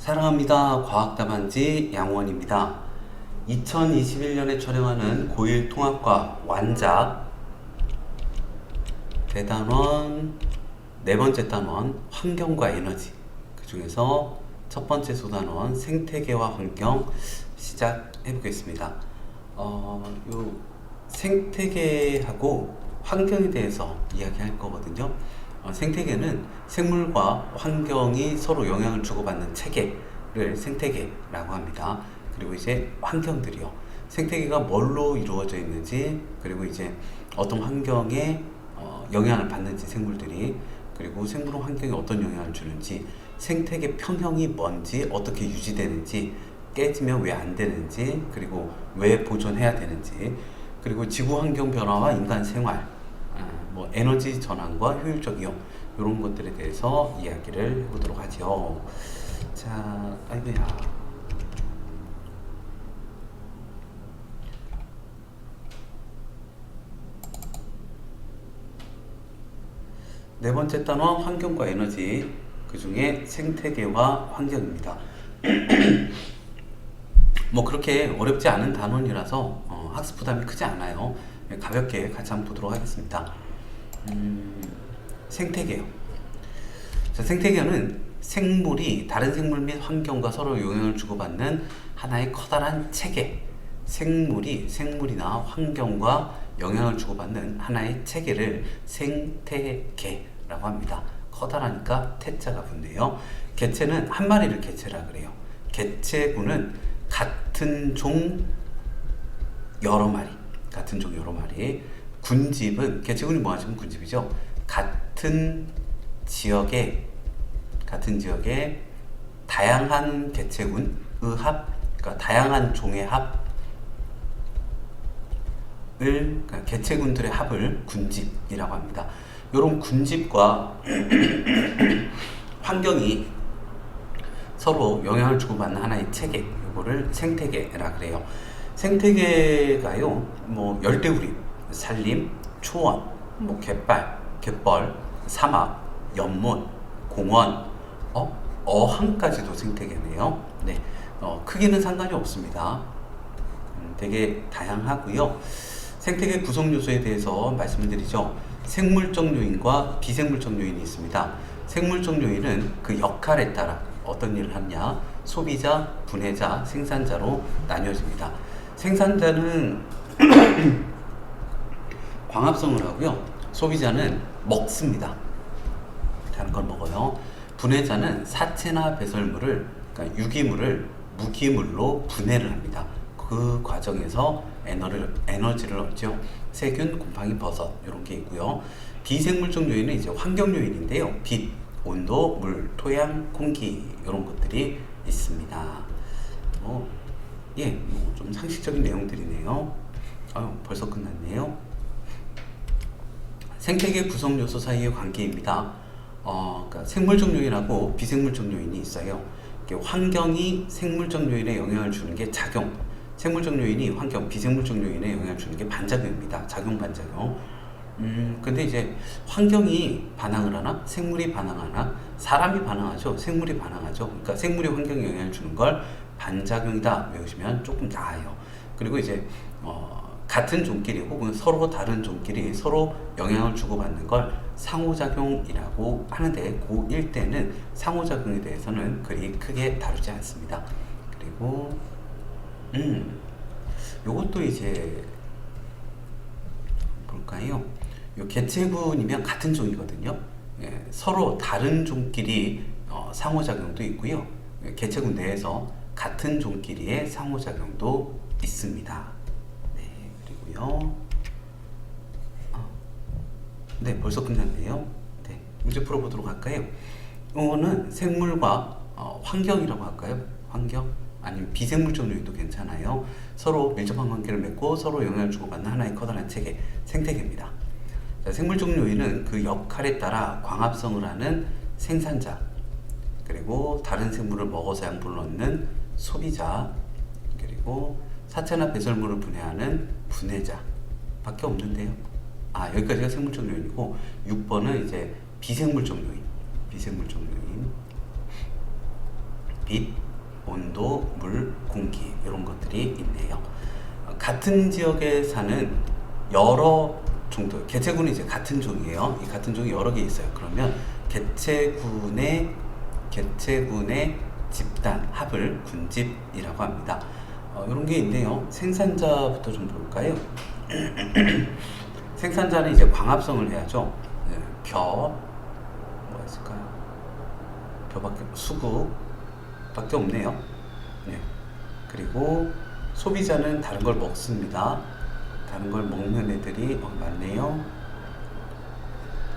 사랑합니다. 과학답안지 양원입니다. 2021년에 촬영하는 고1 통합과 완작 대단원 네 번째 단원 환경과 에너지, 그 중에서 첫 번째 소단원 생태계와 환경 시작해 보겠습니다. 요 생태계하고 환경에 대해서 이야기할 거거든요. 생태계는 생물과 환경이 서로 영향을 주고받는 체계를 생태계라고 합니다. 그리고 이제 환경들이요. 생태계가 뭘로 이루어져 있는지, 그리고 이제 어떤 환경에 영향을 받는지 생물들이, 그리고 생물은 환경에 어떤 영향을 주는지, 생태계 평형이 뭔지, 어떻게 유지되는지, 깨지면 왜 안 되는지, 그리고 왜 보존해야 되는지, 그리고 지구 환경 변화와 인간 생활, 뭐 에너지 전환과 효율적 이용, 이런 것들에 대해서 이야기를 해보도록 하죠. 자, 아이고야. 네 번째 단원 환경과 에너지, 그 중에 생태계와 환경입니다. 뭐 그렇게 어렵지 않은 단원이라서 학습 부담이 크지 않아요. 가볍게 같이 한번 보도록 하겠습니다. 생태계요. 자, 생태계는 생물이 다른 생물 및 환경과 서로 영향을 주고받는 하나의 커다란 체계. 생물이나 환경과 영향을 주고받는 하나의 체계를 생태계라고 합니다. 커다라니까 태자가 붙네요. 개체는 한 마리를 개체라 그래요. 개체군은 같은 종 여러 마리. 군집은, 개체군이 뭐하시면 군집이죠. 같은 지역에 다양한 개체군의 합, 그러니까 다양한 종의 합을, 그러니까 개체군들의 합을 군집이라고 합니다. 이런 군집과 환경이 서로 영향을 주고받는 하나의 체계, 이거를 생태계라 그래요. 생태계가요, 뭐 열대우림, 산림, 초원, 뭐 갯벌, 사막, 연못, 공원, 어항까지도 생태계네요. 네, 크기는 상관이 없습니다. 되게 다양하고요. 생태계 구성 요소에 대해서 말씀을 드리죠. 생물적 요인과 비생물적 요인이 있습니다. 생물적 요인은 그 역할에 따라 어떤 일을 하냐, 소비자, 분해자, 생산자로 나뉘어집니다. 생산자는 광합성을 하고요. 소비자는 먹습니다. 다른 걸 먹어요. 분해자는 사체나 배설물을, 그러니까 유기물을 무기물로 분해를 합니다. 그 과정에서 에너지를 얻죠. 세균, 곰팡이, 버섯, 이런 게 있고요. 비생물적 요인은 이제 환경 요인인데요. 빛, 온도, 물, 토양, 공기, 이런 것들이 있습니다. 좀 상식적인 내용들이네요. 벌써 끝났네요. 생태계 구성 요소 사이의 관계입니다. 그러니까 생물적 요인하고 비생물적 요인이 있어요. 환경이 생물적 요인에 영향을 주는 게 작용, 생물적 요인이 환경, 비생물적 요인에 영향을 주는 게 반작용입니다. 작용, 반작용. 근데 이제 환경이 반항을 하나, 생물이 반항하나, 사람이 반항하죠. 생물이 반항하죠. 그러니까 생물이 환경에 영향을 주는 걸 반작용이다 외우시면 조금 나아요. 그리고 이제 같은 종끼리 혹은 서로 다른 종끼리 서로 영향을 주고받는 걸 상호작용이라고 하는데, 고1 때는 상호작용에 대해서는 그리 크게 다루지 않습니다. 그리고 요것도 이제 볼까요? 요 개체군이면 같은 종이거든요. 예, 서로 다른 종끼리 상호작용도 있고요. 개체군 내에서 같은 종끼리의 상호작용도 있습니다. 네, 그리고요. 네, 벌써 끝났네요. 네, 문제 풀어보도록 할까요? 이거는 생물과 환경이라고 할까요? 환경? 아니면 비생물적 요인도 괜찮아요. 서로 밀접한 관계를 맺고 서로 영향을 주고받는 하나의 커다란 체계, 생태계입니다. 자, 생물적 요인은 그 역할에 따라 광합성을 하는 생산자, 그리고 다른 생물을 먹어서 양분을 얻는 소비자, 그리고 사체나 배설물을 분해하는 분해자 밖에 없는데요. 여기까지가 생물적 요인이고, 6번은 이제 비생물적 요인. 빛, 같은 지역에 사는 여러 종들, 개체군이 이제 같은 종이에요. 이 같은 종이 여러 개 있어요. 그러면 개체군의 집단 합을 군집이라고 합니다. 이런 게 있네요. 생산자부터 좀 볼까요? 생산자는 이제 광합성을 해야죠. 네, 뭐가 있을까요? 수국밖에 없네요. 네. 그리고 소비자는 다른 걸 먹습니다. 다른 걸 먹는 애들이 많네요.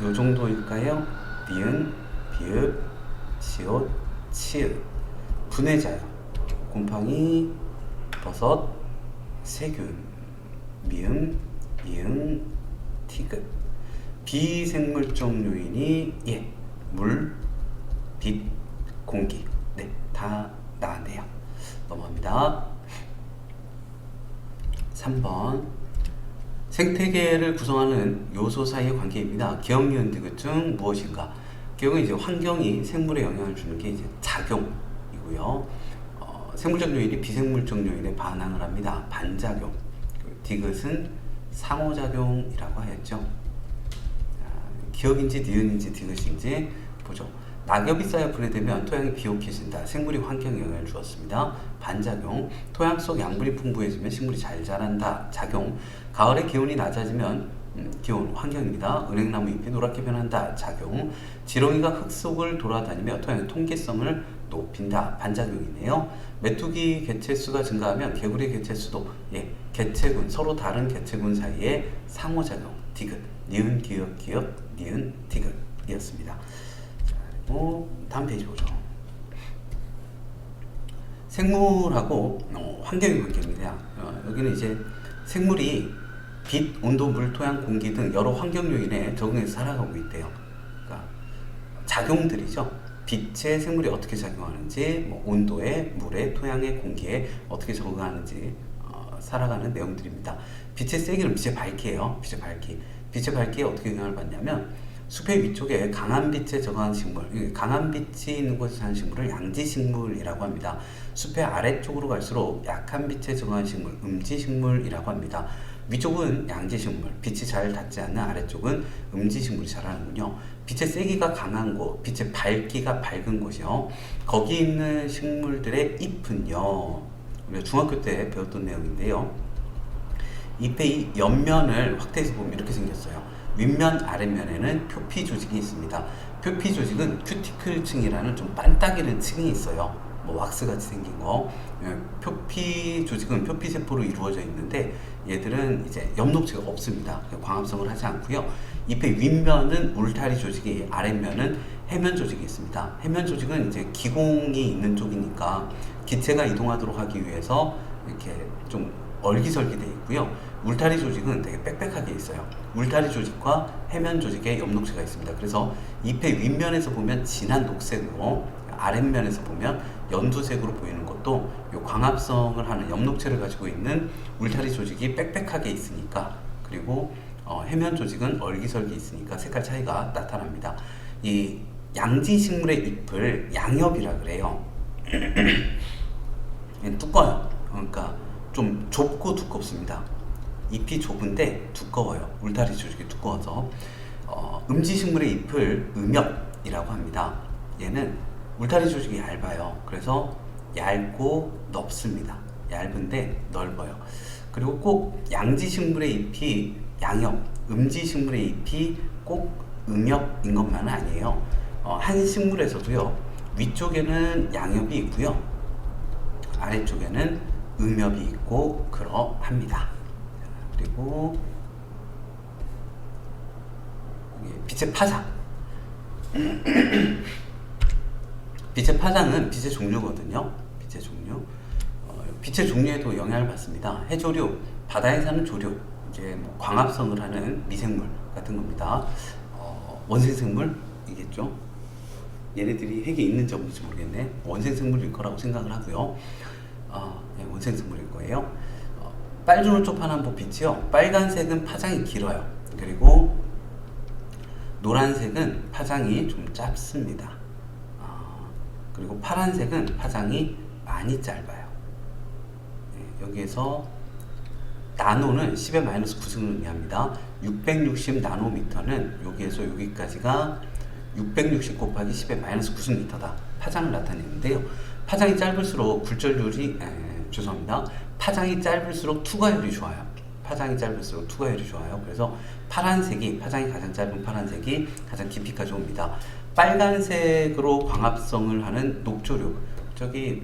요 정도일까요? 니은, 비읍, 시옷, 치읓. 분해자요. 곰팡이, 버섯, 세균, 미음, 이응, 티귿. 비생물적 요인이 물, 빛, 공기. 네, 다 나왔네요. 넘어갑니다. 3번. 생태계를 구성하는 요소 사이의 관계입니다. 기억, 니은, 디귿 중 무엇인가? 기억은 이제 환경이 생물에 영향을 주는 게 이제 작용이고요. 생물적 요인이 비생물적 요인에 반항을 합니다. 반작용. 디귿은 상호작용이라고 하였죠. 기억인지 니은인지 디귿인지 보죠. 낙엽이 쌓여 분해되면 토양이 비옥해진다. 생물이 환경에 영향을 주었습니다. 반작용. 토양 속 양분이 풍부해지면 식물이 잘 자란다. 작용. 가을에 기온이 낮아지면 기온, 환경입니다. 은행나무 잎이 노랗게 변한다. 작용. 지렁이가 흙 속을 돌아다니며 토양의 통기성을 높인다. 반작용이네요. 메뚜기 개체수가 증가하면 개구리 개체수도 개체군, 서로 다른 개체군 사이의 상호작용. 디귿. 니은, 기역, 니은, 디귿이었습니다. 다음 페이지 보죠. 생물하고 환경의 관계입니다. 여기는 이제 생물이 빛, 온도, 물, 토양, 공기 등 여러 환경 요인에 적응해서 살아가고 있대요. 그러니까 작용들이죠. 빛에 생물이 어떻게 작용하는지, 온도에, 물에, 토양에, 공기에 어떻게 적응하는지 살아가는 내용들입니다. 빛의 세기는 빛의 밝기예요. 빛의 밝기. 빛의 밝기에 어떻게 영향을 받냐면 숲의 위쪽에 강한 빛에 적응하는 식물, 강한 빛이 있는 곳에 사는 식물을 양지식물이라고 합니다. 숲의 아래쪽으로 갈수록 약한 빛에 적응하는 식물, 음지식물이라고 합니다. 위쪽은 양지식물, 빛이 잘 닿지 않는 아래쪽은 음지식물이 자라는군요. 빛의 세기가 강한 곳, 빛의 밝기가 밝은 곳이요. 거기 있는 식물들의 잎은요, 우리가 중학교 때 배웠던 내용인데요. 잎의 이 옆면을 확대해서 보면 이렇게 생겼어요. 윗면, 아랫면에는 표피 조직이 있습니다. 표피 조직은 큐티클층이라는 좀 반딱이는 층이 있어요. 왁스같이 생긴 거. 표피 조직은 표피세포로 이루어져 있는데 얘들은 이제 엽록체가 없습니다. 광합성을 하지 않고요. 잎의 윗면은 울타리 조직이, 아랫면은 해면 조직이 있습니다. 해면 조직은 이제 기공이 있는 쪽이니까 기체가 이동하도록 하기 위해서 이렇게 좀 얼기설기 되어 있고요. 울타리 조직은 되게 빽빽하게 있어요. 울타리 조직과 해면 조직에 엽록체가 있습니다. 그래서 잎의 윗면에서 보면 진한 녹색으로, 아랫면에서 보면 연두색으로 보이는 것도 이 광합성을 하는 엽록체를 가지고 있는 울타리 조직이 빽빽하게 있으니까, 그리고 해면 조직은 얼기설기 있으니까 색깔 차이가 나타납니다. 이 양지식물의 잎을 양엽이라 그래요. 두꺼워요. 그러니까 좀 좁고 두껍습니다. 잎이 좁은데 두꺼워요. 울타리 조직이 두꺼워서. 음지식물의 잎을 음엽이라고 합니다. 얘는 울타리 조직이 얇아요. 그래서 얇고 넓습니다. 얇은데 넓어요. 그리고 꼭 양지식물의 잎이 양엽, 음지식물의 잎이 꼭 음엽인 것만은 아니에요. 한 식물에서도요, 위쪽에는 양엽이 있고요, 아래쪽에는 음엽이 있고 그러합니다. 그리고 빛의 파장. 빛의 파장은 빛의 종류거든요. 빛의 종류. 빛의 종류에도 영향을 받습니다. 해조류, 바다에 사는 조류, 이제 광합성을 하는 미생물 같은 겁니다. 원생생물이겠죠. 얘네들이 핵이 있는지 없는지 모르겠네. 원생생물일 거라고 생각을 하고요. 네, 원생생물일 거예요. 빨주노초파남보 빛이요, 빨간색은 파장이 길어요. 그리고 노란색은 파장이 좀 짧습니다. 그리고 파란색은 파장이 많이 짧아요. 네, 여기에서 나노는 10의 마이너스 9승을 의미합니다. 660 나노미터는 여기에서 여기까지가 660 곱하기 10의 마이너스 9승미터다. 파장을 나타내는데요. 파장이 짧을수록 굴절률이 죄송합니다. 파장이 짧을수록 투과율이 좋아요. 파장이 짧을수록 투과율이 좋아요. 그래서 파란색이 파장이 가장 짧은 파란색이 가장 깊이가 좋습니다. 빨간색으로 광합성을 하는 녹조류 저기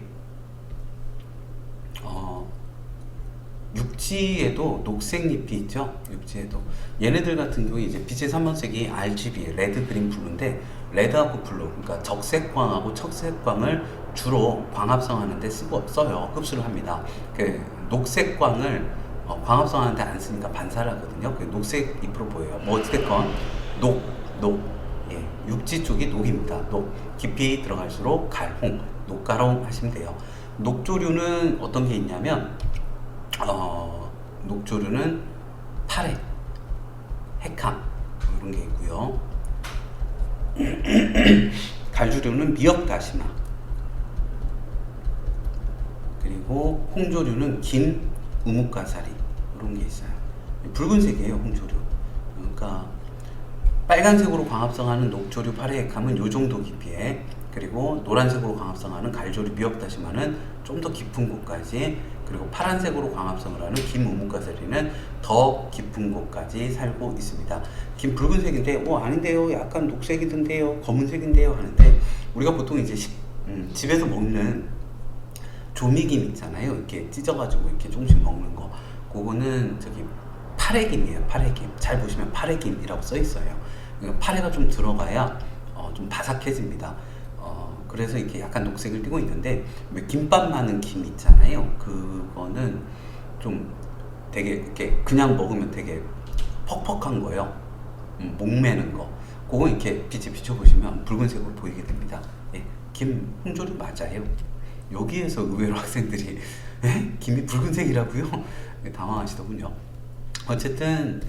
육지에도 녹색잎이 있죠. 육지에도 얘네들 같은 경우에 이제 빛의 3번색이 RGB 레드 그린 블루인데 레드하고 블루 그러니까 적색광하고 척색광을 주로 광합성하는데 써요. 흡수를 합니다. 그 녹색광을 광합성하는데 안 쓰니까 반사를 하거든요. 그 녹색 잎으로 보여요. 뭐 어찌됐건 예, 육지 쪽이 녹입니다. 녹 깊이 들어갈수록 갈홍, 녹가롱 하시면 돼요. 녹조류는 어떤 게 있냐면 녹조류는 파래, 핵함 이런 게 있고요. 갈조류는 미역다시마 그리고 홍조류는 긴 우뭇가사리 이런 게 있어요. 붉은색이에요 홍조류. 그러니까 빨간색으로 광합성하는 녹조류 파래 핵함은 요 정도 깊이에 그리고 노란색으로 광합성하는 갈조류 미역다시마는 좀 더 깊은 곳까지 그리고 파란색으로 광합성을 하는 긴 우뭇가사리는 더 깊은 곳까지 살고 있습니다. 긴 붉은색인데 아닌데요 약간 녹색이던데요 검은색인데요 하는데 우리가 보통 이제 집에서 먹는 조미김 있잖아요. 이렇게 찢어가지고 이렇게 조금씩 먹는 거 그거는 저기 파래김이에요. 파래김 잘 보시면 파래김이라고 써 있어요. 그러니까 파래가 좀 들어가야 좀 바삭해집니다. 그래서 이렇게 약간 녹색을 띠고 있는데 김밥 많은 김 있잖아요. 그거는 좀 되게 이렇게 그냥 먹으면 되게 퍽퍽한 거요. 목매는 거. 그거 이렇게 빛에 비춰보시면 붉은색으로 보이게 됩니다. 예, 김 홍조류 맞아요. 여기에서 의외로 학생들이 김이 붉은색이라고요? 당황하시더군요. 어쨌든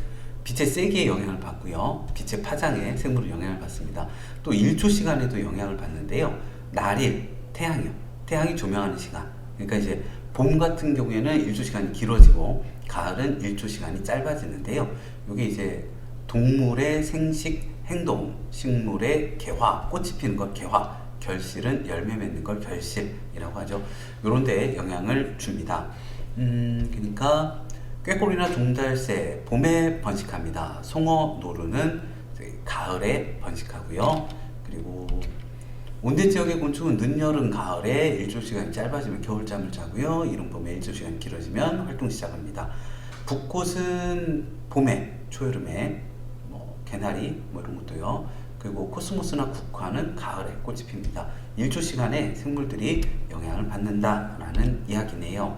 빛의 세기에 영향을 받고요. 빛의 파장에 생물은 영향을 받습니다. 또 일조 시간에도 영향을 받는데요. 날일, 태양이요. 태양이 조명하는 시간. 그러니까 이제 봄 같은 경우에는 일조 시간이 길어지고 가을은 일조 시간이 짧아지는데요. 이게 이제 동물의 생식 행동, 식물의 개화, 꽃이 피는 걸 개화, 결실은 열매 맺는 걸 결실이라고 하죠. 이런 데에 영향을 줍니다. 그러니까 꾀꼬리나 종달새 봄에 번식합니다. 송어, 노루는 가을에 번식하고요. 그리고 온대 지역의 곤충은 늦여름, 가을에 일조시간이 짧아지면 겨울잠을 자고요. 이른 봄에 일조시간이 길어지면 활동 시작합니다. 붓꽃은 봄에, 초여름에 개나리 이런 것도요. 그리고 코스모스나 국화는 가을에 꽃이 핍니다. 일조시간에 생물들이 영향을 받는다라는 이야기네요.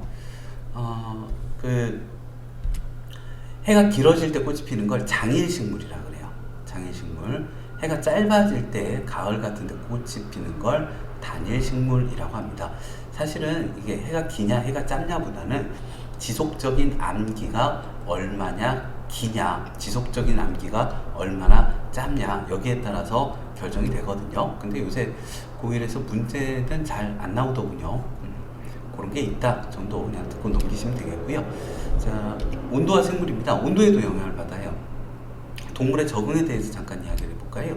해가 길어질 때 꽃이 피는 걸 장일식물이라 그래요. 장일식물. 해가 짧아질 때 가을 같은 데 꽃이 피는 걸 단일식물이라고 합니다. 사실은 이게 해가 기냐 해가 짧냐보다는 지속적인 암기가 얼마냐 기냐 지속적인 암기가 얼마나 짧냐 여기에 따라서 결정이 되거든요. 근데 요새 고1에서 문제는 잘 안 나오더군요. 그런 게 있다 정도 그냥 듣고 넘기시면 되겠고요. 자, 온도와 생물입니다. 온도에도 영향을 받아요. 동물의 적응에 대해서 잠깐 이야기를 해볼까요?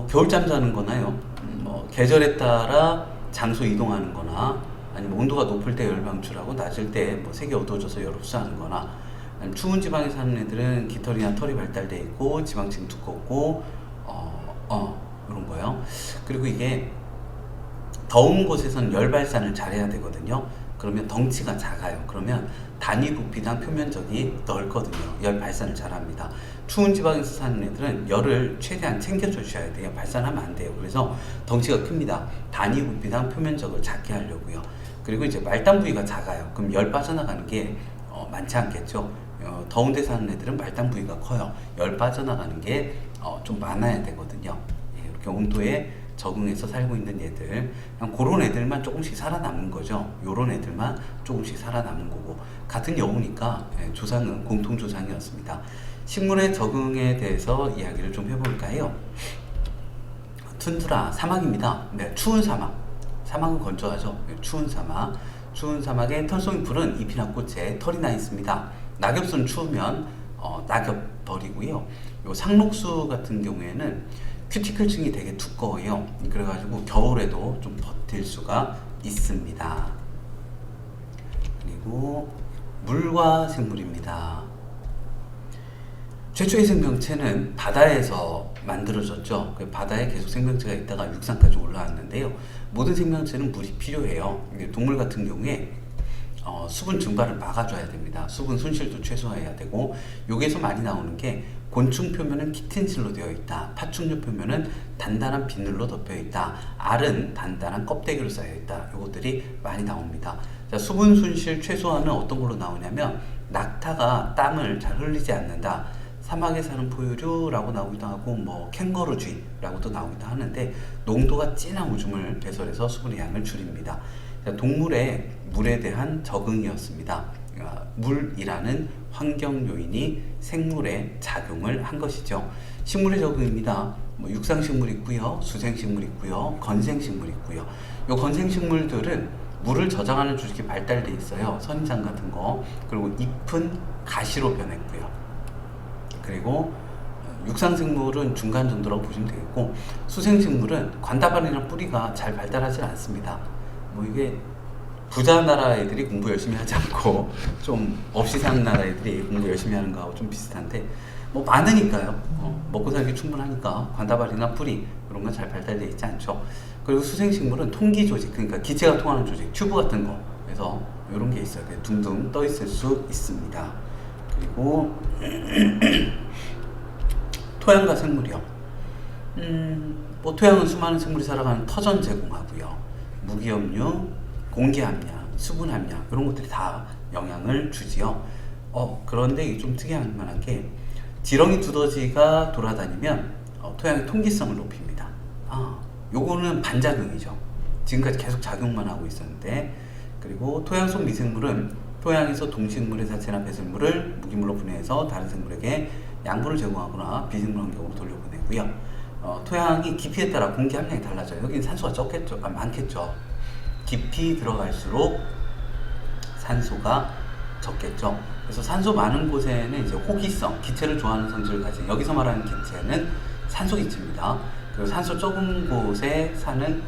겨울잠 자는 거나요. 계절에 따라 장소 이동하는 거나 아니면 온도가 높을 때 열방출하고 낮을 때 색이 어두워져서 열 흡수하는 거나 아니면 추운 지방에 사는 애들은 깃털이나 털이 발달돼 있고 지방층이 두껍고 이런 거요. 그리고 이게 더운 곳에서는 열 발산을 잘해야 되거든요. 그러면 덩치가 작아요. 그러면 단위 부피당 표면적이 넓거든요. 열 발산을 잘합니다. 추운 지방에서 사는 애들은 열을 최대한 챙겨줘 주셔야 돼요. 발산하면 안 돼요. 그래서 덩치가 큽니다. 단위 부피당 표면적을 작게 하려고요. 그리고 이제 말단 부위가 작아요. 그럼 열 빠져나가는 게 많지 않겠죠. 더운 데 사는 애들은 말단 부위가 커요. 열 빠져나가는 게 좀 많아야 되거든요. 이렇게 온도에 적응해서 살고 있는 애들, 그냥 그런 애들만 조금씩 살아남는 거죠. 요런 애들만 조금씩 살아남는 거고, 같은 여우니까 조상은 공통 조상이었습니다. 식물의 적응에 대해서 이야기를 좀 해볼까요? 툰드라 사막입니다. 네, 추운 사막. 사막은 건조하죠. 추운 사막. 추운 사막에 털송이 풀은 잎이나 꽃에 털이 나 있습니다. 낙엽수는 추우면 낙엽벌이고요. 요 상록수 같은 경우에는 큐티클층이 되게 두꺼워요. 그래가지고 겨울에도 좀 버틸 수가 있습니다. 그리고 물과 생물입니다. 최초의 생명체는 바다에서 만들어졌죠. 바다에 계속 생명체가 있다가 육상까지 올라왔는데요. 모든 생명체는 물이 필요해요. 동물 같은 경우에 수분 증발을 막아줘야 됩니다. 수분 손실도 최소화해야 되고, 여기에서 많이 나오는 게 곤충 표면은 키틴질로 되어 있다. 파충류 표면은 단단한 비늘로 덮여 있다. 알은 단단한 껍데기로 쌓여 있다. 이것들이 많이 나옵니다. 자, 수분 손실 최소화는 어떤 걸로 나오냐면, 낙타가 땀을 잘 흘리지 않는다. 사막에 사는 포유류라고 나오기도 하고, 뭐 캥거루쥐라고도 나오기도 하는데, 농도가 진한 오줌을 배설해서 수분의 양을 줄입니다. 자, 동물의 물에 대한 적응이었습니다. 물이라는 환경 요인이 생물에 작용을 한 것이죠. 식물의 적응입니다. 뭐 육상식물 있고요, 수생식물 있고요, 건생식물 있고요. 이 건생식물들은 물을 저장하는 조직이 발달되어 있어요. 선인장 같은 거. 그리고 잎은 가시로 변했고요. 그리고 육상생물은 중간 정도라고 보시면 되겠고, 수생식물은 관다발이나 뿌리가 잘 발달하지 않습니다. 뭐 이게 부자 나라 애들이 공부 열심히 하지 않고 좀 없이 사는 나라 애들이 공부 열심히 하는 거하고 좀 비슷한데, 뭐 많으니까요. 먹고 살기 충분하니까 관다발이나 뿌리 이런 건 잘 발달되어 있지 않죠. 그리고 수생식물은 통기 조직, 그러니까 기체가 통하는 조직, 튜브 같은 거, 그래서 이런 게 있어요. 둥둥 떠 있을 수 있습니다. 그리고 토양과 생물이요. 뭐 토양은 수많은 생물이 살아가는 터전 제공하고요. 무기염류, 공기 함량, 수분 함량 이런 것들이 다 영향을 주지요. 그런데 이게 좀 특이한 만한 게, 지렁이 두더지가 돌아다니면 토양의 통기성을 높입니다. 요거는 반작용이죠. 지금까지 계속 작용만 하고 있었는데. 그리고 토양 속 미생물은 토양에서 동식물의 사체나 배설물을 무기물로 분해해서 다른 생물에게 양분을 제공하거나 비생물 환경으로 돌려보내고요. 토양이 깊이에 따라 공기 함량이 달라져요. 여기는 산소가 적겠죠, 많겠죠. 깊이 들어갈수록 산소가 적겠죠. 그래서 산소 많은 곳에는 이제 호기성, 기체를 좋아하는 성질을 가진, 여기서 말하는 기체는 산소 기체입니다. 그리고 산소 적은 곳에 사는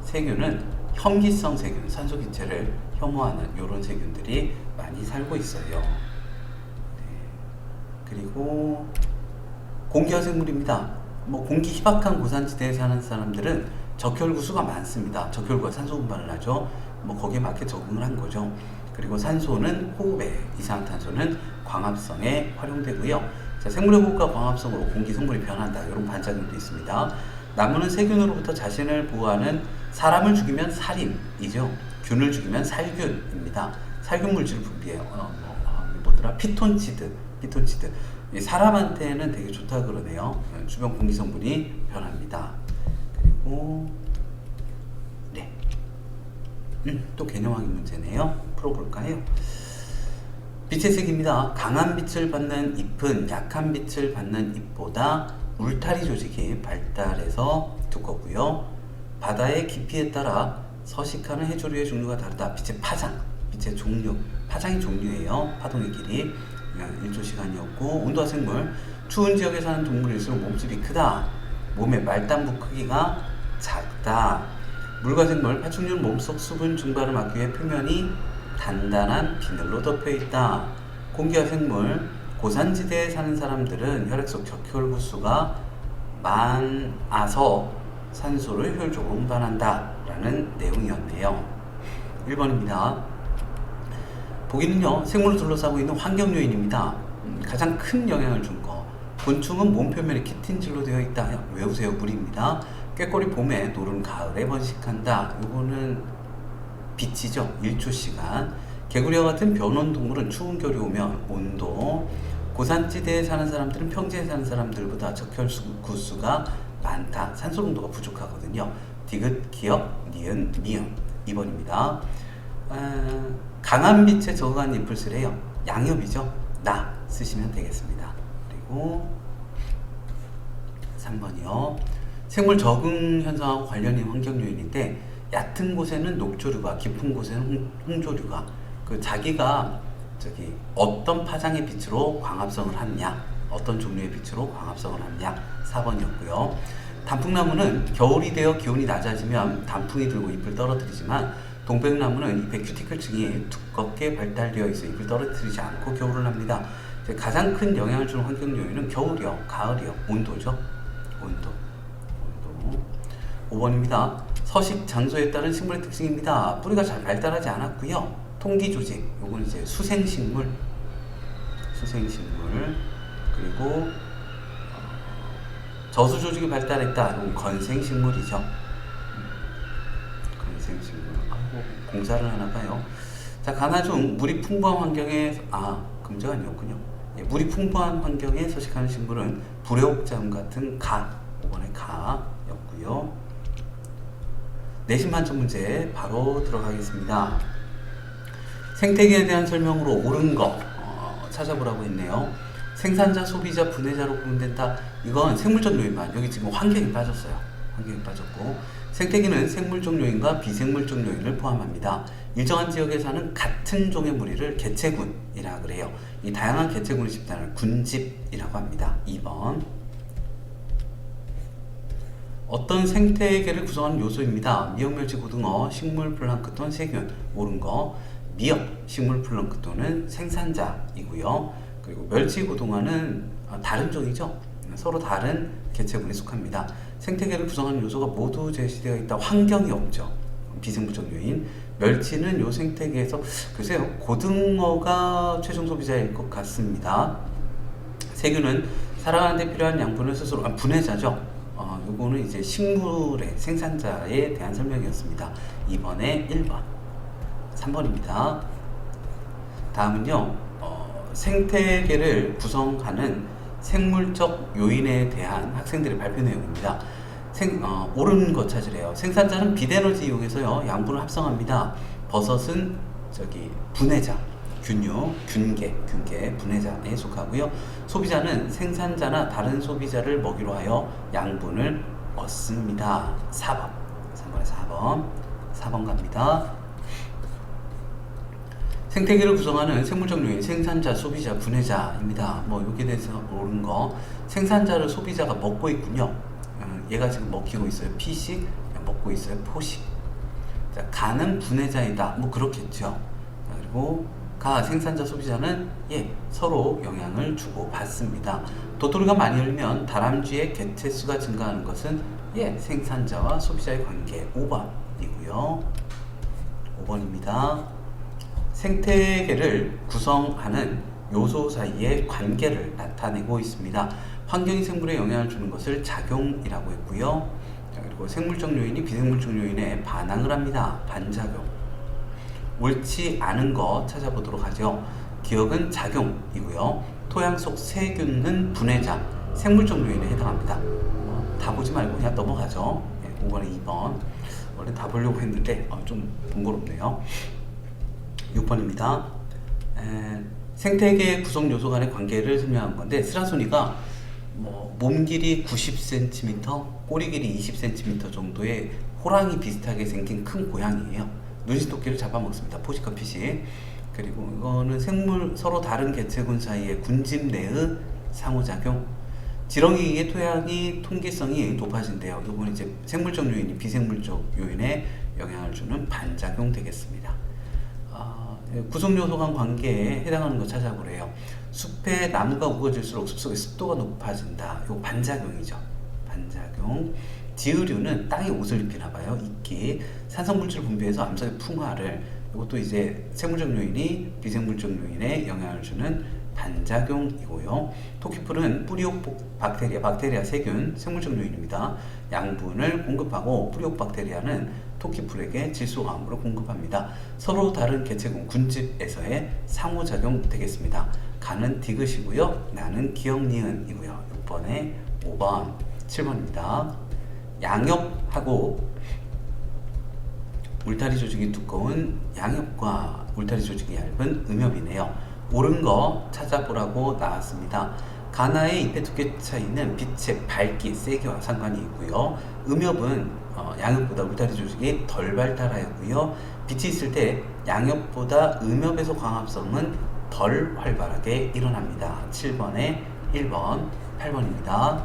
세균은 혐기성 세균, 산소 기체를 혐오하는 이런 세균들이 많이 살고 있어요. 그리고 공기와 생물입니다. 뭐 공기 희박한 고산지대에 사는 사람들은 적혈구수가 많습니다. 적혈구가 산소 분발을 하죠. 뭐 거기에 맞게 적응을 한 거죠. 그리고 산소는 호흡에, 이산화탄소는 광합성에 활용되고요. 자, 생물의 호흡과 광합성으로 공기 성분이 변한다. 이런 반작용도 있습니다. 나무는 세균으로부터 자신을 보호하는, 사람을 죽이면 살인이죠. 균을 죽이면 살균입니다. 살균 물질을 분비해요. 뭐더라? 피톤치드. 사람한테는 되게 좋다 그러네요. 주변 공기 성분이 변합니다. 그리고 또 개념학의 문제네요. 풀어볼까요? 빛의 색입니다. 강한 빛을 받는 잎은 약한 빛을 받는 잎보다 울타리 조직이 발달해서 두껍고요. 바다의 깊이에 따라 서식하는 해조류의 종류가 다르다. 빛의 파장, 빛의 종류, 파장이 종류예요. 파동의 길이 1조 시간이었고, 온도와 생물, 추운 지역에 사는 동물일수록 몸집이 크다. 몸의 말단부 크기가 작다. 물과 생물, 파충류는 몸속 수분 증발을 막기 위해 표면이 단단한 비늘로 덮여 있다. 공기와 생물, 고산지대에 사는 사람들은 혈액 속 적혈구수가 많아서 산소를 효율적으로 운반한다 라는 내용이었네요. 1번입니다. 보기는요, 생물을 둘러싸고 있는 환경 요인입니다. 가장 큰 영향을 준 거. 곤충은 몸 표면에 키틴질로 되어 있다. 외우세요. 물입니다. 꾀꼬리 봄에, 노른 가을에 번식한다. 요거는 빛이죠. 1초 시간. 개구리와 같은 변온 동물은 추운 겨울이 오면 온도. 고산지대에 사는 사람들은 평지에 사는 사람들보다 적혈구수가 많다. 산소 농도가 부족하거든요. 디귿, 기역, 니은, 미음. 2번입니다. 강한 빛에 적응한 잎을 쓰래요. 양엽이죠. 나 쓰시면 되겠습니다. 그리고 3번이요. 생물 적응 현상하고 관련 있는 환경 요인인데, 얕은 곳에는 녹조류가, 깊은 곳에는 홍조류가, 그 자기가 어떤 파장의 빛으로 광합성을 하느냐, 어떤 종류의 빛으로 광합성을 하느냐, 4번이었고요. 단풍나무는 겨울이 되어 기온이 낮아지면 단풍이 들고 잎을 떨어뜨리지만 동백나무는 잎의 큐티클층이 두껍게 발달되어 있어 잎을 떨어뜨리지 않고 겨울을 합니다. 가장 큰 영향을 주는 환경 요인은 겨울이요, 가을이요, 온도죠. 온도. 5번입니다. 서식 장소에 따른 식물의 특징입니다. 뿌리가 잘 발달하지 않았고요. 통기 조직, 요거는 이제 수생식물, 그리고 저수 조직이 발달했다. 이건 건생식물이죠. 건생식물. 아이고, 공사를 하나 봐요. 자, 가나 중 물이 풍부한 환경에 금자가 아니었군요. 예, 물이 풍부한 환경에 서식하는 식물은 불회옥자음 같은 가, 5번의 가였고요. 내신 만점 문제 바로 들어가겠습니다. 생태계에 대한 설명으로 옳은 거 찾아보라고 했네요. 생산자, 소비자, 분해자로 구분된다. 이건 생물적 요인만. 여기 지금 환경이 빠졌어요. 환경이 빠졌고, 생태계는 생물적 요인과 비생물적 요인을 포함합니다. 일정한 지역에 사는 같은 종의 무리를 개체군이라 그래요. 이 다양한 개체군의 집단을 군집이라고 합니다. 2번. 어떤 생태계를 구성하는 요소입니다. 미역, 멸치, 고등어, 식물, 플랑크톤, 세균. 옳은 거. 미역, 식물, 플랑크톤은 생산자이고요. 그리고 멸치, 고등어는 다른 종이죠. 서로 다른 개체군에 속합니다. 생태계를 구성하는 요소가 모두 제시되어 있다. 환경이 없죠. 비생물적 요인. 멸치는 요 생태계에서 글쎄요, 고등어가 최종 소비자일 것 같습니다. 세균은 살아가는 데 필요한 양분을 스스로 분해자죠. 요거는 이제 식물의 생산자에 대한 설명이었습니다. 이번에 1번, 3번입니다. 다음은요, 생태계를 구성하는 생물적 요인에 대한 학생들의 발표 내용입니다. 옳은 거 찾으래요. 생산자는 빛에너지 이용해서요, 양분을 합성합니다. 버섯은 분해자, 균계, 분해자에 속하고요. 소비자는 생산자나 다른 소비자를 먹이로 하여 양분을 얻습니다. 4번. 4번 갑니다. 생태계를 구성하는 생물적 요인, 생산자, 소비자, 분해자입니다. 여기에 대해서 옳은 거. 생산자를 소비자가 먹고 있군요. 얘가 지금 먹히고 있어요. 피식, 먹고 있어요. 포식. 자, 가는 분해자이다. 그렇겠죠. 그리고 생산자, 소비자는 서로 영향을 주고 받습니다. 도토리가 많이 열리면 다람쥐의 개체수가 증가하는 것은 생산자와 소비자의 관계. 5번이고요. 5번입니다. 생태계를 구성하는 요소 사이의 관계를 나타내고 있습니다. 환경이 생물에 영향을 주는 것을 작용이라고 했고요. 그리고 생물적 요인이 비생물적 요인에 반항을 합니다. 반작용. 옳지 않은 거 찾아보도록 하죠. 기억은 작용이고요. 토양 속 세균은 분해자, 생물적 요인에 해당합니다. 다 보지 말고 그냥 넘어가죠. 5번에 2번. 원래 다 보려고 했는데 좀 번거롭네요. 6번입니다. 생태계 구성 요소 간의 관계를 설명한 건데, 스라소니가 몸 길이 90cm, 꼬리 길이 20cm 정도의 호랑이 비슷하게 생긴 큰 고양이에요. 눈시토끼를 잡아먹습니다. 포식과 피식. 그리고 이거는 서로 다른 개체군 사이의 군집 내의 상호작용. 지렁이의 토양이 통기성이 높아진대요. 이건 이제 생물적 요인이 비생물적 요인에 영향을 주는 반작용 되겠습니다. 구성 요소 간 관계에 해당하는 거 찾아보래요. 숲에 나무가 우거질수록 숲속의 습도가 높아진다. 이거 반작용이죠. 반작용. 지으류는 땅에 옷을 입히나 봐요. 이끼. 산성물질을 분비해서 암석의 풍화를. 이것도 이제 생물적 요인이 비생물적 요인에 영향을 주는 반작용이고요. 토끼풀은 뿌리옥 박테리아 세균, 생물적 요인입니다. 양분을 공급하고 뿌리옥 박테리아는 토끼풀에게 질소화합물을 공급합니다. 서로 다른 개체군 군집에서의 상호작용 되겠습니다. 가는 디귿이고요. 나는 기역 니은이고요. 6번에 5번, 7번입니다. 양엽하고 울타리 조직이 두꺼운 양엽과 울타리 조직이 얇은 음엽이네요. 옳은 거 찾아보라고 나왔습니다. 가나의 잎의 두께 차이는 빛의 밝기, 세기와 상관이 있고요. 음엽은 양엽보다 울타리 조직이 덜 발달하였고요. 빛이 있을 때 양엽보다 음엽에서 광합성은 덜 활발하게 일어납니다. 7번에 1번, 8번입니다.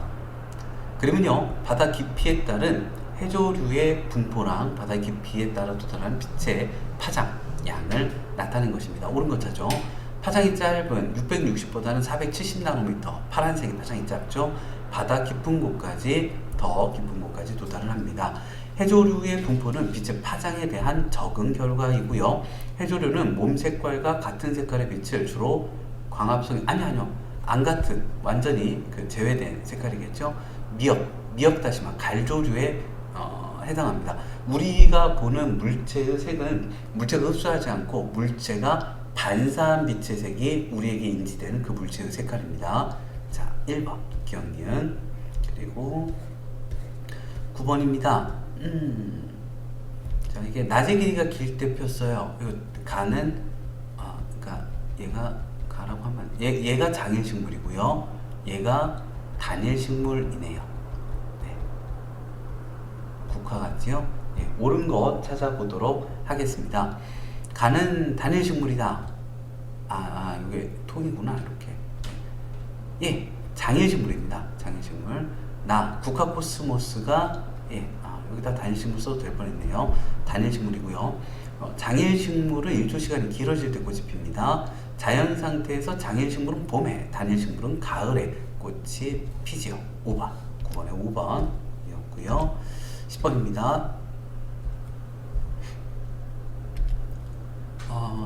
그림은요, 바다 깊이에 따른 해조류의 분포랑 바다 깊이에 따라 도달하는 빛의 파장, 양을 나타낸 것입니다. 옳은 것 차죠. 파장이 짧은 660보다는 470나노미터, 파란색의 파장이 짧죠. 바다 깊은 곳까지, 더 깊은 곳까지 도달을 합니다. 해조류의 분포는 빛의 파장에 대한 적응 결과이고요. 해조류는 몸 색깔과 같은 색깔의 빛을 주로 광합성이 아니요 안 같은, 완전히 제외된 색깔이겠죠. 미역 다시마 갈조류에 해당합니다. 우리가 보는 물체의 색은 물체가 흡수하지 않고 물체가 반사한 빛의 색이 우리에게 인지되는 그 물체의 색깔입니다. 자, 1번 기억니은. 그리고 9번입니다. 자, 이게 낮의 길이가 길 때 폈어요. 이거 가는 그러니까 얘가 가라고 하면 얘가 장일식물이고요. 얘가 단일식물이네요. 네. 국화 같지요? 네, 옳은 것 찾아보도록 하겠습니다. 가는 단일식물이다. 이게 통이구나. 이렇게. 예, 장일식물입니다. 장일식물. 국화코스모스가 여기다 단일식물 써도 될 뻔했네요. 단일식물이고요. 장일식물은 일조시간이 길어질 때 꽃이 핍니다. 자연 상태에서 장일식물은 봄에, 단일식물은 가을에 꽃이 피지요. 5번, 9번에 5번이었고요. 10번입니다.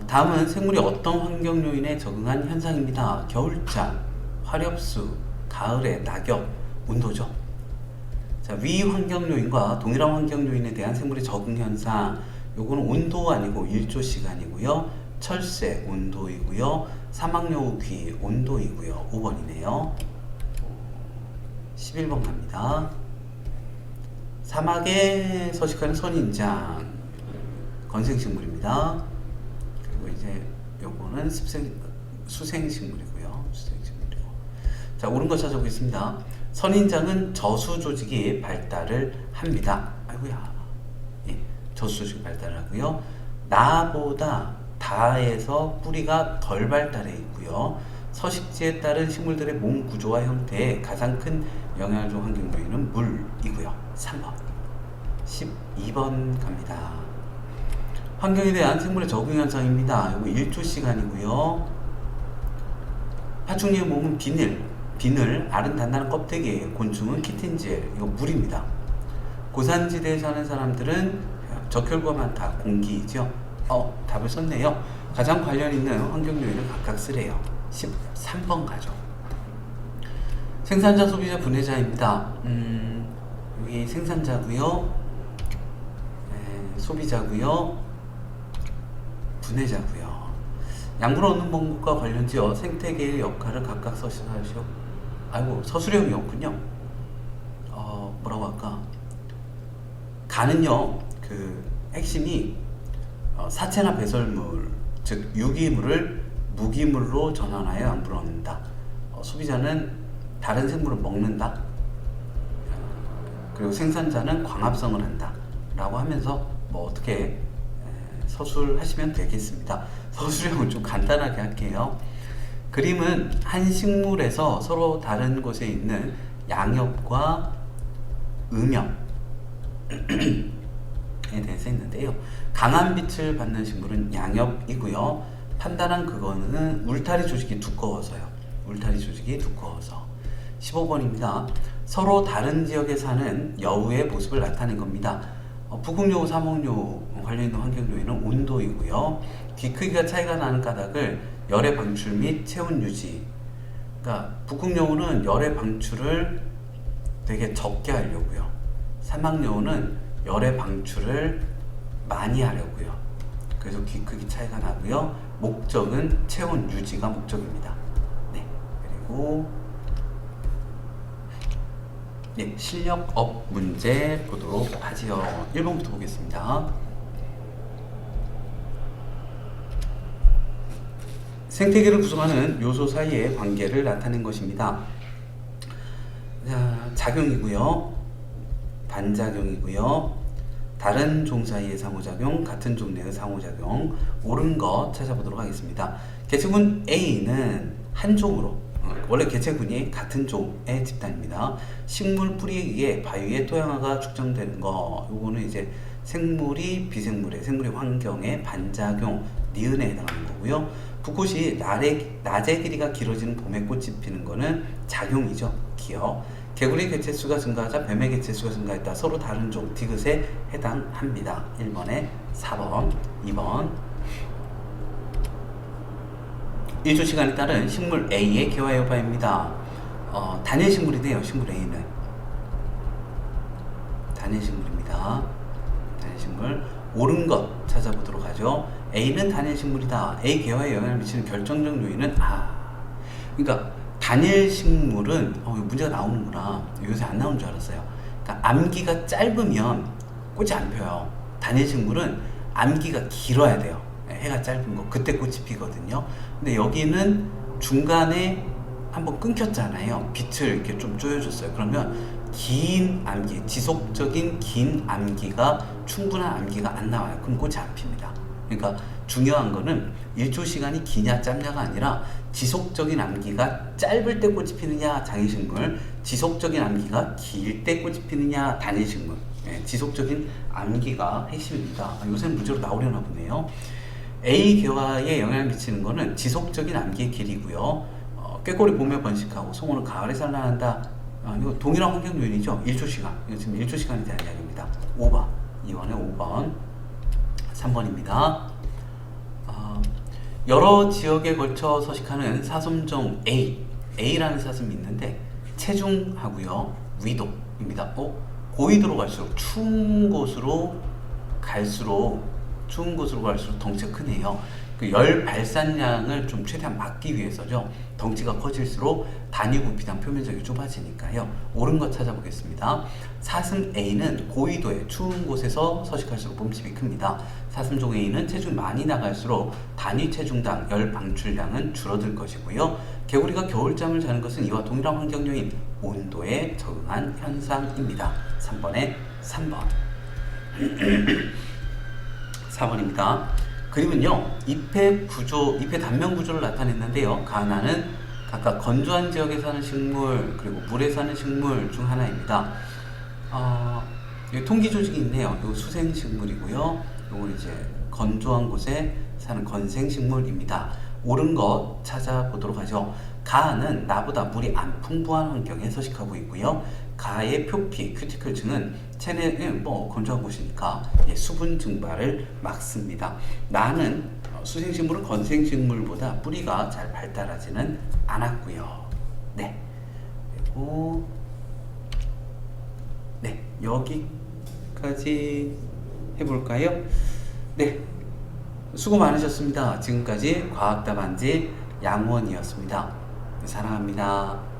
다음은 생물이 어떤 환경 요인에 적응한 현상입니다. 겨울장, 화렵수, 가을의 낙엽, 온도죠. 자, 위 환경 요인과 동일한 환경 요인에 대한 생물의 적응 현상. 요거는 온도 아니고 일조 시간이고요. 철새 온도이고요. 사막여우 귀 온도이고요. 5번이네요. 11번 갑니다. 사막에 서식하는 선인장 건생식물입니다. 그리고 이제 요거는 수생식물이고요. 수생식물이고. 자, 옳은 거 찾아보겠습니다. 선인장은 저수 조직이 발달을 합니다. 아이고야. 예, 저수 조직이 발달을 하고요. 나보다 다에서 뿌리가 덜 발달해 있고요. 서식지에 따른 식물들의 몸 구조와 형태에 가장 큰 영향을 준 환경 요인은 물이고요. 3번. 12번 갑니다. 환경에 대한 생물의 적응 현상입니다. 이거 1초 시간이고요. 파충류의 몸은 비늘, 알은 단단한 껍데기, 곤충은 키틴젤, 이거 물입니다. 고산지대에 사는 사람들은 적혈구가 많다, 공기이죠. 답을 썼네요. 가장 관련 있는 환경 요인을 각각 쓰래요. 13번 가죠. 생산자, 소비자, 분해자입니다. 여기 생산자고요, 소비자고요, 분해자고요. 양분을 얻는 방법과 관련지어 생태계의 역할을 각각 서술하시오. 아이고, 서술형이었군요. 뭐라고 할까? 가는요, 핵심이 사체나 배설물, 즉 유기물을 무기물로 전환하여 양분을 얻는다. 소비자는 다른 생물을 먹는다. 그리고 생산자는 광합성을 한다. 라고 하면서 어떻게 서술하시면 되겠습니다. 서술형은 좀 간단하게 할게요. 그림은 한 식물에서 서로 다른 곳에 있는 양엽과 음엽에 대해서 했는데요. 강한 빛을 받는 식물은 양엽이고요. 판단한 그거는 울타리 조직이 두꺼워서요. 울타리 조직이 두꺼워서. 15번입니다. 서로 다른 지역에 사는 여우의 모습을 나타낸 겁니다. 북극여우, 사막여우 관련 있는 환경 요인은 온도이고요. 귀 크기가 차이가 나는 까닭을 열의 방출 및 체온 유지. 그러니까 북극여우는 열의 방출을 되게 적게 하려고요. 사막여우는 열의 방출을 많이 하려고요. 그래서 귀 크기 차이가 나고요. 목적은 체온 유지가 목적입니다. 네. 그리고 실력업 문제 보도록 하지요. 1번부터 보겠습니다. 생태계를 구성하는 요소 사이의 관계를 나타낸 것입니다. 자, 작용이고요. 반작용이고요. 다른 종 사이의 상호작용, 같은 종 내의 상호작용, 옳은 것 찾아보도록 하겠습니다. 개체군 A는 한 종으로, 원래 개체군이 같은 종의 집단입니다. 식물 뿌리에 의해 바위의 토양화가 축적되는 거, 요거는 이제 생물이 비생물의, 생물의 환경에 반작용, 니은에 해당하는 거고요. 붓꽃이 낮의 길이가 길어지는 봄에 꽃이 피는 거는 작용이죠. 기억. 개구리 개체수가 증가하자 뱀의 개체수가 증가했다. 서로 다른 종, 디귿에 해당합니다. 1번에 4번, 2번. 1조 시간에 따른 식물 A의 개화 여부입니다. 단일 식물이네요. 식물 A는. 단일 식물입니다. 단일 식물. 옳은 것 찾아보도록 하죠. A는 단일 식물이다. A 개화에 영향을 미치는 결정적 요인은 그러니까 단일 식물은 문제가 나오는구나. 요새 안 나오는 줄 알았어요. 그러니까 암기가 짧으면 꽃이 안 펴요. 단일 식물은 암기가 길어야 돼요. 해가 짧은 거. 그때 꽃이 피거든요. 근데 여기는 중간에 한번 끊겼잖아요. 빛을 이렇게 좀 쪼여줬어요. 그러면 긴 암기, 지속적인 긴 암기가, 충분한 암기가 안 나와요. 그럼 꽃이 안 핍니다. 그러니까 중요한 거는 1조 시간이 기냐 짧냐가 아니라 지속적인 암기가 짧을 때 꽃이 피느냐 장애식물, 지속적인 암기가 길 때 꽃이 피느냐 단일식물. 지속적인 암기가 핵심입니다. 요새는 문제로 나오려나 보네요. A 개화에 영향을 미치는 거는 지속적인 암기의 길이고요. 꾀꼬리 봄에 번식하고 송어는 가을에 산란한다. 이거 동일한 환경 요인이죠. 1조 시간. 이거 지금 1조 시간에 대한 이야기입니다. 5번. 2번에 5번. 3번입니다. 여러 지역에 걸쳐 서식하는 사슴종 A라는 사슴이 있는데 체중하고요. 위도입니다. 고위도로 갈수록 추운 곳으로 갈수록 덩치가 크네요. 그 열 발산량을 좀 최대한 막기 위해서죠. 덩치가 커질수록 단위구 비단 표면적이 좁아지니까요. 옳은 것 찾아보겠습니다. 사슴 A는 고위도에 추운 곳에서 서식할수록 몸집이 큽니다. 사슴종 A는 체중이 많이 나갈수록 단위 체중당 열 방출량은 줄어들 것이고요. 개구리가 겨울잠을 자는 것은 이와 동일한 환경 요인, 온도에 적응한 현상입니다. 3번에 3번. 4번입니다. 그림은요, 잎의 단면 구조를 나타냈는데요. 가나는 각각 건조한 지역에 사는 식물, 그리고 물에 사는 식물 중 하나입니다. 여기 통기 조직이 있네요. 이거 수생식물이고요. 이건 이제 건조한 곳에 사는 건생식물입니다. 옳은 것 찾아보도록 하죠. 가는 나보다 물이 안 풍부한 환경에 서식하고 있고요. 가의 표피, 큐티클층은 체내에 건조한 곳이니까 수분 증발을 막습니다. 나는 수생식물은 건생식물보다 뿌리가 잘 발달하지는 않았고요. 네. 그리고 여기까지 해볼까요? 네. 수고 많으셨습니다. 지금까지 과학답안지 양원이었습니다. 사랑합니다.